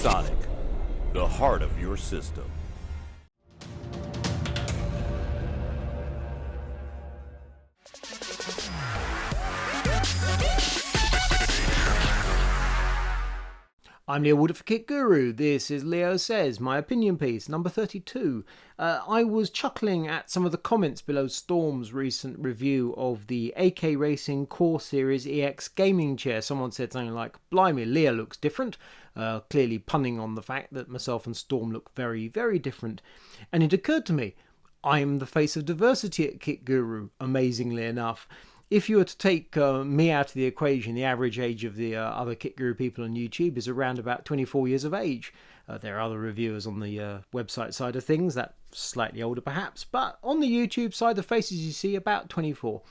Sonic, the heart of your system. I'm Leo Woodard for KitGuru. This is Leo Says, my opinion piece, number 32. I was chuckling at some of the comments below Storm's recent review of the AK Racing Core Series EX gaming chair. Someone said something like, "Blimey, Leo looks different," clearly punning on the fact that myself and Storm look very, very different. And it occurred to me, I'm the face of diversity at KitGuru, amazingly enough. If you were to take me out of the equation, the average age of the other KitGuru people on YouTube is around about 24 years of age. There are other reviewers on the website side of things, that's slightly older perhaps, but on the YouTube side, the faces you see about 24.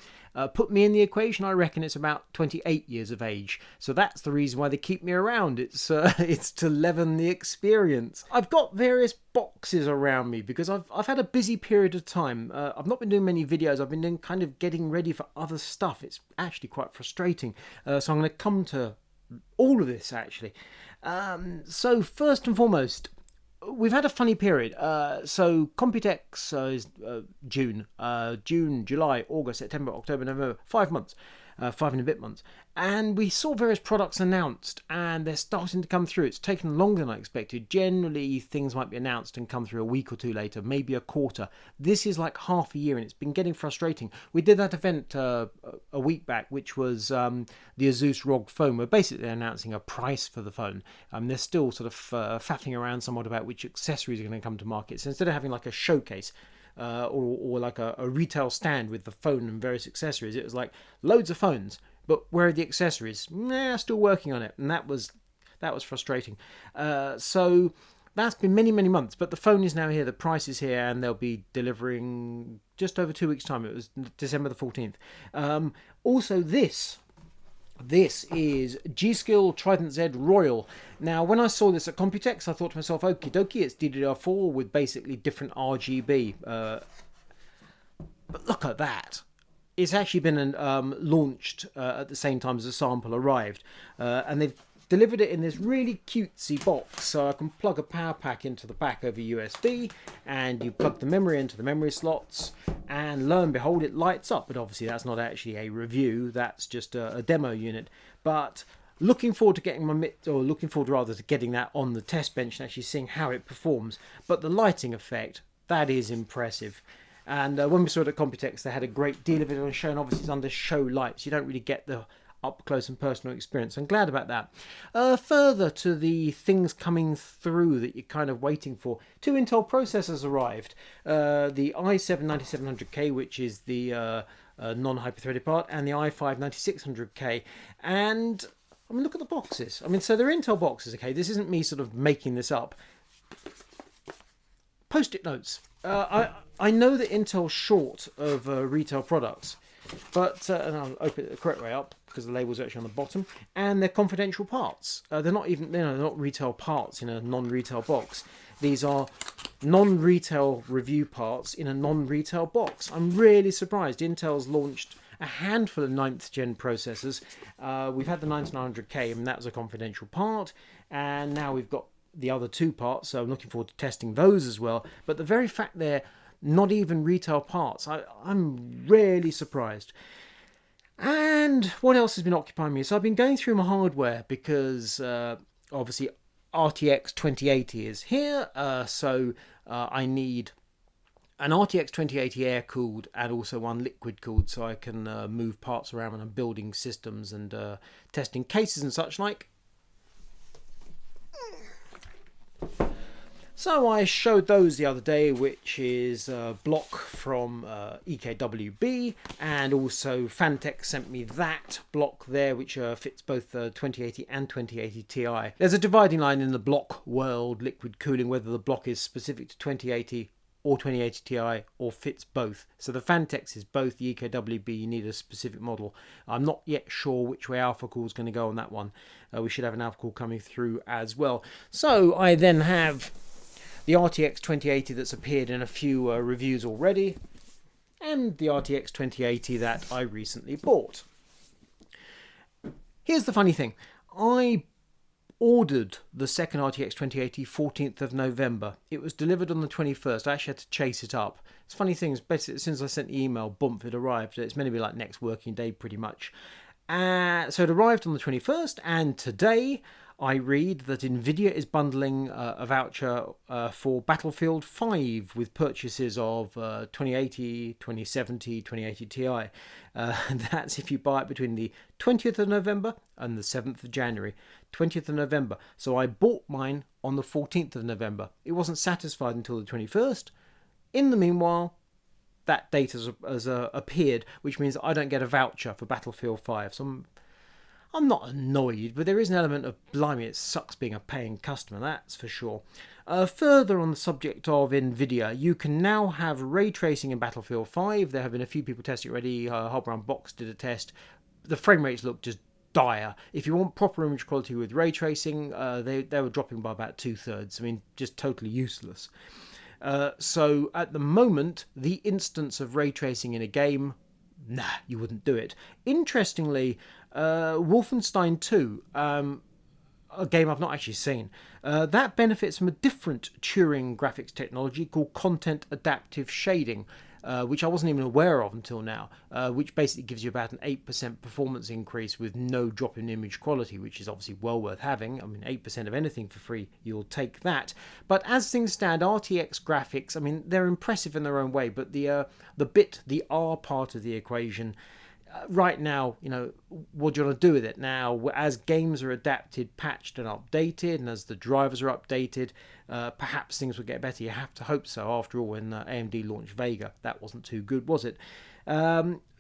Put me in the equation, I reckon it's about 28 years of age. So that's the reason why they keep me around. It's to leaven the experience. I've got various boxes around me because I've had a busy period of time. I've not been doing many videos. I've been doing kind of getting ready for other stuff. It's actually quite frustrating. So I'm going to come to all of this actually. So first and foremost, we've had a funny period. So Computex is June, July, August, September, October, November, 5 months. 5 and a bit months, and we saw various products announced and they're starting to come through. It's taken longer than I expected. Generally things might be announced and come through a week or two later, maybe a quarter. This is like half a year and it's been getting frustrating. We did that event a week back, which was the Asus ROG phone. We're basically announcing a price for the phone. They're still sort of faffing around somewhat about which accessories are going to come to market. So instead of having like a showcase or like a retail stand with the phone and various accessories, it was like loads of phones, but where are the accessories? Nah, still working on it. And that was frustrating. So that's been many months, but the phone is now here, the price is here, and they'll be delivering just over 2 weeks time. It was December the 14th. Also this is G.Skill Trident Z Royal. Now, when I saw this at Computex, I thought to myself, okie dokie, it's DDR4 with basically different RGB. But look at that. It's actually been launched at the same time as the sample arrived. And they've delivered it in this really cutesy box. So I can plug a power pack into the back over USB, and you plug the memory into the memory slots, and lo and behold, it lights up. But obviously that's not actually a review, that's just a demo unit. But looking forward to getting to getting that on the test bench and actually seeing how it performs. But the lighting effect, that is impressive. And when we saw it at Computex, they had a great deal of it on show, and obviously it's under show lights. You don't really get the up close and personal experience. I'm glad about that. Further to the things coming through that you're kind of waiting for, 2 Intel processors arrived. The i7-9700K, which is the non-hyper-threaded part, and the i5-9600K. And I mean, look at the boxes. I mean, so they're Intel boxes, okay? This isn't me sort of making this up. Post-it notes. I know that Intel's short of retail products, but and I'll open it the correct way up because the label's actually on the bottom, and they're confidential parts. They're not even, they're not retail parts in a non-retail box. These are non-retail review parts in a non-retail box. I'm really surprised. Intel's launched a handful of 9th gen processors. We've had the 9900K, and that was a confidential part, and now we've got the other 2 parts, so I'm looking forward to testing those as well. But the very fact they're not even retail parts, I'm really surprised. And what else has been occupying me? So I've been going through my hardware because obviously RTX 2080 is here, so I need an RTX 2080 air-cooled and also one liquid-cooled, so I can move parts around when I'm building systems and testing cases and such like. So I showed those the other day, which is a block from EKWB, and also Fantech sent me that block there, which fits both 2080 and 2080 Ti. There's a dividing line in the block world, liquid cooling, whether the block is specific to 2080 or 2080 Ti or fits both. So the Fantech is both, the EKWB you need a specific model. I'm not yet sure which way Alphacool is going to go on that one. We should have an Alphacool coming through as well. So I then have the RTX 2080 that's appeared in a few reviews already, and the RTX 2080 that I recently bought. Here's the funny thing. I ordered the second RTX 2080 14th of November. It was delivered on the 21st. I actually had to chase it up. It's funny things, basically, as soon as I sent the email, bump, it arrived. It's meant to be like next working day pretty much. So it arrived on the 21st, and today I read that Nvidia is bundling a voucher for Battlefield 5 with purchases of 2080, 2070, 2080 Ti. That's if you buy it between the 20th of November and the 7th of January. 20th of November. So I bought mine on the 14th of November. It wasn't satisfied until the 21st. In the meanwhile, that date has appeared, which means I don't get a voucher for Battlefield 5. So I'm not annoyed, but there is an element of, blimey, it sucks being a paying customer, that's for sure. Further on the subject of Nvidia, you can now have ray tracing in Battlefield 5. There have been a few people testing it already. Hardbrand Box did a test. The frame rates look just dire. If you want proper image quality with ray tracing, they were dropping by about 2/3. I mean, just totally useless. So at the moment, the instance of ray tracing in a game, nah, you wouldn't do it. Interestingly, Wolfenstein 2, a game I've not actually seen, that benefits from a different Turing graphics technology called content adaptive shading, which I wasn't even aware of until now, which basically gives you about an 8% performance increase with no drop in image quality, which is obviously well worth having. I mean, 8% of anything for free, you'll take that. But as things stand, RTX graphics, I mean, they're impressive in their own way, but the R part of the equation, right now, you know, what do you want to do with it? Now, as games are adapted, patched and updated, and as the drivers are updated, perhaps things will get better. You have to hope so. After all, when AMD launched Vega, that wasn't too good, was it?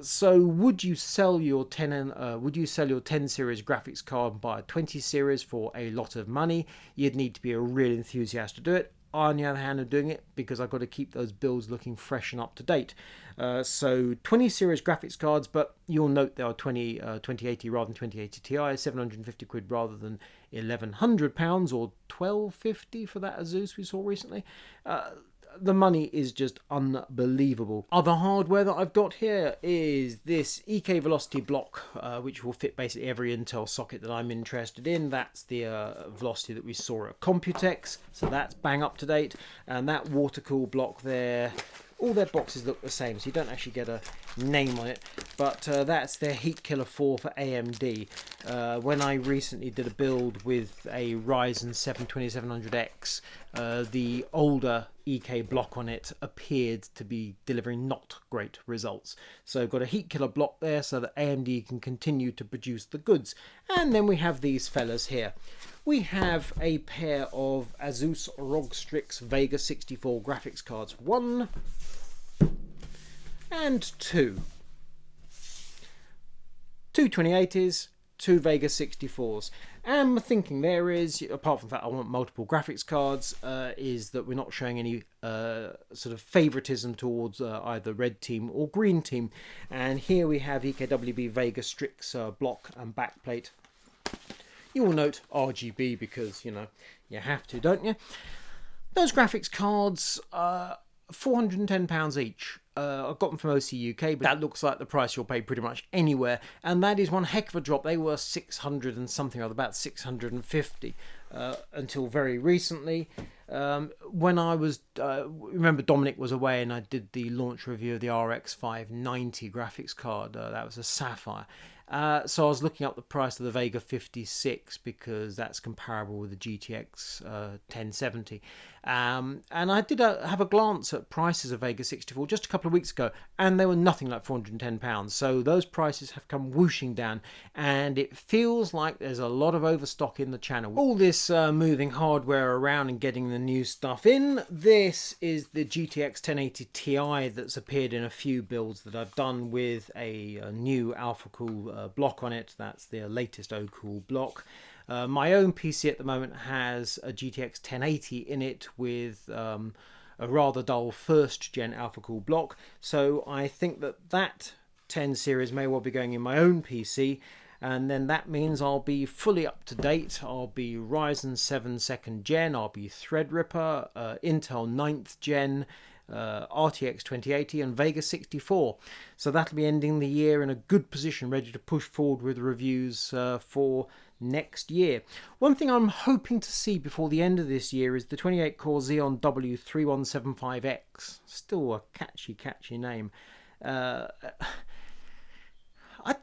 So would you sell your 10 series graphics card and buy a 20 series for a lot of money? You'd need to be a real enthusiast to do it. On the other hand, I'm doing it because I've got to keep those builds looking fresh and up to date. So 20 series graphics cards, but you'll note they are 2080 rather than 2080 Ti, 750 quid rather than £1,100 or £1,250 for that Asus we saw recently. The money is just unbelievable. Other hardware that I've got here is this EK Velocity block, which will fit basically every Intel socket that I'm interested in. That's the Velocity that we saw at Computex, so that's bang up to date. And that Watercool block there, all their boxes look the same, so you don't actually get a name on it, but that's their Heatkiller 4 for AMD. When I recently did a build with a Ryzen 7 2700X, the older EK block on it appeared to be delivering not great results. So got a Heatkiller block there so that AMD can continue to produce the goods. And then we have these fellas here. We have a pair of Asus ROG Strix Vega 64 graphics cards. 1 and 2. Two 2080s, two Vega 64s. And my thinking there is, apart from the fact I want multiple graphics cards, is that we're not showing any sort of favoritism towards either red team or green team. And here we have EKWB Vega Strix block and backplate. You will note RGB because, you know, you have to, don't you? Those graphics cards, £410 each. I got them from OC UK, but that looks like the price you'll pay pretty much anywhere, and that is one heck of a drop. They were 600 and something, or about 650 until very recently. When I was, remember Dominic was away and I did the launch review of the RX 590 graphics card. That was a Sapphire. So I was looking up the price of the Vega 56 because that's comparable with the GTX 1070. And I did have a glance at prices of Vega 64 just a couple of weeks ago, and they were nothing like £410. So those prices have come whooshing down, and it feels like there's a lot of overstock in the channel. All this moving hardware around and getting the new stuff in. This is the GTX 1080 Ti that's appeared in a few builds that I've done with a new Alphacool block on it. That's the latest Watercool block. My own PC at the moment has a GTX 1080 in it with a rather dull first gen Alphacool block, so I think that 10 series may well be going in my own PC, and then that means I'll be fully up to date. I'll be Ryzen 7 2nd gen, I'll be Threadripper, Intel 9th gen, RTX 2080 and Vega 64. So that'll be ending the year in a good position, ready to push forward with reviews for next year. One thing I'm hoping to see before the end of this year is the 28-core Xeon W-3175X. Still a catchy name.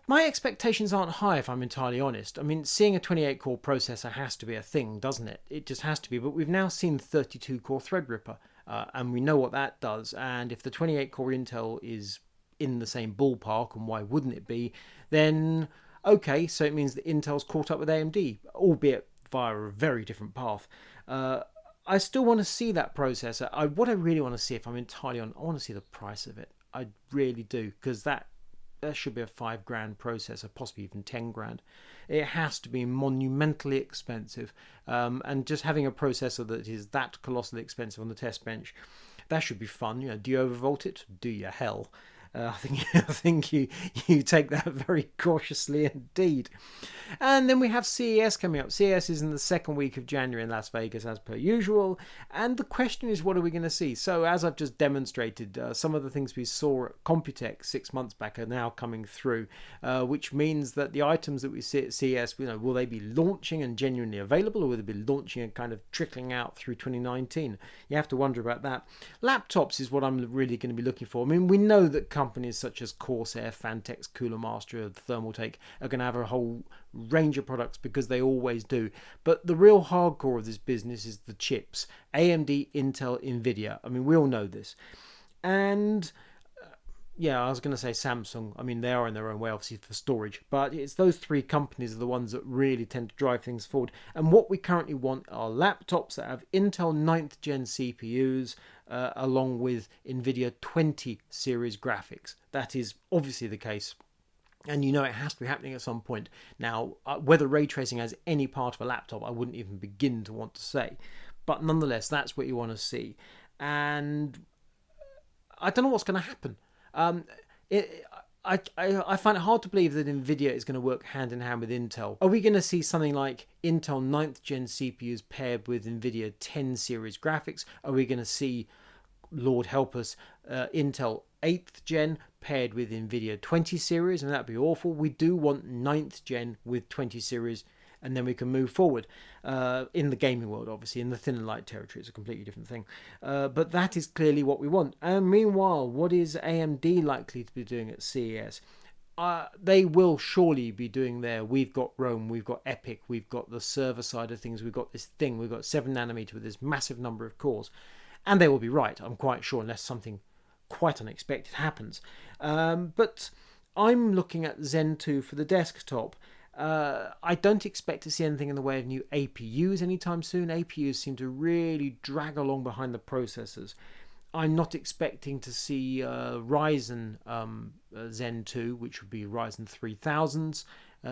My expectations aren't high, if I'm entirely honest. I mean, seeing a 28-core processor has to be a thing, doesn't it? It just has to be. But we've now seen 32-core Threadripper, and we know what that does. And if the 28-core Intel is in the same ballpark, and why wouldn't it be, then okay, so it means that Intel's caught up with AMD, albeit via a very different path. I still want to see that processor. What I really want to see, if I'm entirely honest, I want to see the price of it. I really do, because that should be a $5,000 processor, possibly even $10,000. It has to be monumentally expensive, and just having a processor that is that colossally expensive on the test bench, that should be fun. Do you overvolt it? Do you hell? I think you take that very cautiously indeed. And then we have CES coming up. CES is in the second week of January in Las Vegas, as per usual. And the question is, what are we going to see? So, as I've just demonstrated, some of the things we saw at Computex 6 months back are now coming through, which means that the items that we see at CES, will they be launching and genuinely available, or will they be launching and kind of trickling out through 2019? You have to wonder about that. Laptops is what I'm really going to be looking for. I mean, we know that companies such as Corsair, Fantex, Cooler Master, Thermaltake are going to have a whole range of products, because they always do. But the real hardcore of this business is the chips. AMD, Intel, Nvidia. I mean, we all know this. And yeah, I was going to say Samsung. I mean, they are in their own way, obviously, for storage. But it's those three companies are the ones that really tend to drive things forward. And what we currently want are laptops that have Intel 9th Gen CPUs, along with NVIDIA 20 series graphics. That is obviously the case. And it has to be happening at some point. Now, whether ray tracing has any part of a laptop, I wouldn't even begin to want to say. But nonetheless, that's what you want to see. And I don't know what's going to happen. I find it hard to believe that NVIDIA is going to work hand in hand with Intel. Are we going to see something like Intel 9th Gen CPUs paired with NVIDIA 10 series graphics? Are we going to see, Lord help us, Intel 8th Gen paired with NVIDIA 20 series? And that'd be awful. We do want 9th Gen with 20 series, and then we can move forward. In the gaming world, obviously. In the thin and light territory, it's a completely different thing. But that is clearly what we want. And meanwhile, what is AMD likely to be doing at CES? They will surely be doing we've got Rome, we've got Epic, we've got the server side of things, we've got this thing, we've got 7nm with this massive number of cores. And they will be right, I'm quite sure, unless something quite unexpected happens. But I'm looking at Zen 2 for the desktop. I don't expect to see anything in the way of new APUs anytime soon. APUs seem to really drag along behind the processors. I'm not expecting to see Ryzen Zen 2, which would be Ryzen 3000s,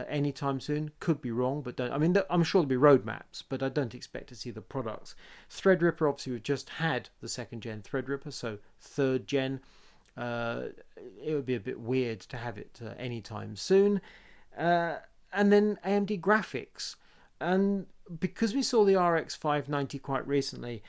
anytime soon. Could be wrong, but I'm sure there'll be roadmaps, but I don't expect to see the products. Threadripper, obviously, we've just had the 2nd gen Threadripper, so 3rd gen. It would be a bit weird to have it anytime soon. And then AMD graphics. And because we saw the RX 590 quite recently,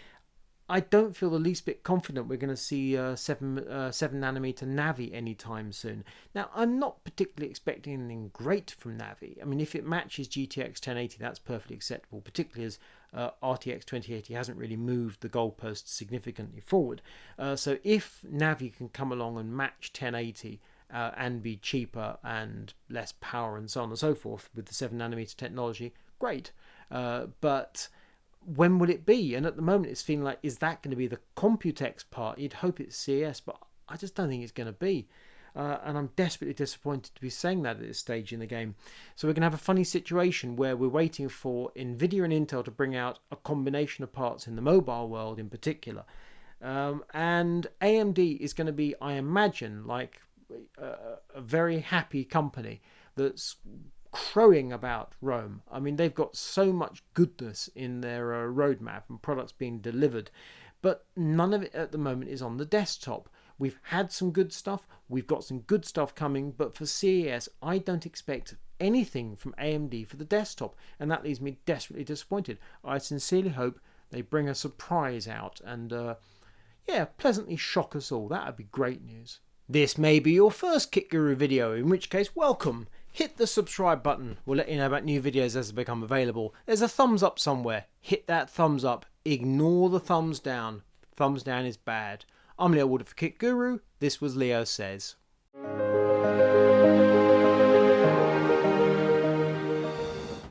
I don't feel the least bit confident we're going to see 7nm Navi anytime soon. Now, I'm not particularly expecting anything great from Navi. I mean, if it matches GTX 1080, that's perfectly acceptable, particularly as RTX 2080 hasn't really moved the goalposts significantly forward. So if Navi can come along and match 1080 and be cheaper and less power and so on and so forth with the 7nm technology, great. But when will it be? And at the moment it's feeling like, is that going to be the Computex part? You'd hope it's CS, but I just don't think it's going to be. And I'm desperately disappointed to be saying that at this stage in the game. So we're going to have a funny situation where we're waiting for Nvidia and Intel to bring out a combination of parts in the mobile world in particular. And AMD is going to be, I imagine, like a very happy company that's crowing about Rome. I mean, they've got so much goodness in their roadmap and products being delivered, but none of it at the moment is on the desktop. We've had some good stuff, we've got some good stuff coming, but for CES, I don't expect anything from AMD for the desktop, and that leaves me desperately disappointed. I sincerely hope they bring a surprise out, and yeah, pleasantly shock us all. That would be great news. This may be your first KitGuru video, in which case, welcome. Hit the subscribe button. We'll let you know about new videos as they become available. There's a thumbs up somewhere. Hit that thumbs up. Ignore the thumbs down. Thumbs down is bad. I'm Leo Wood for KitGuru. This was Leo Says.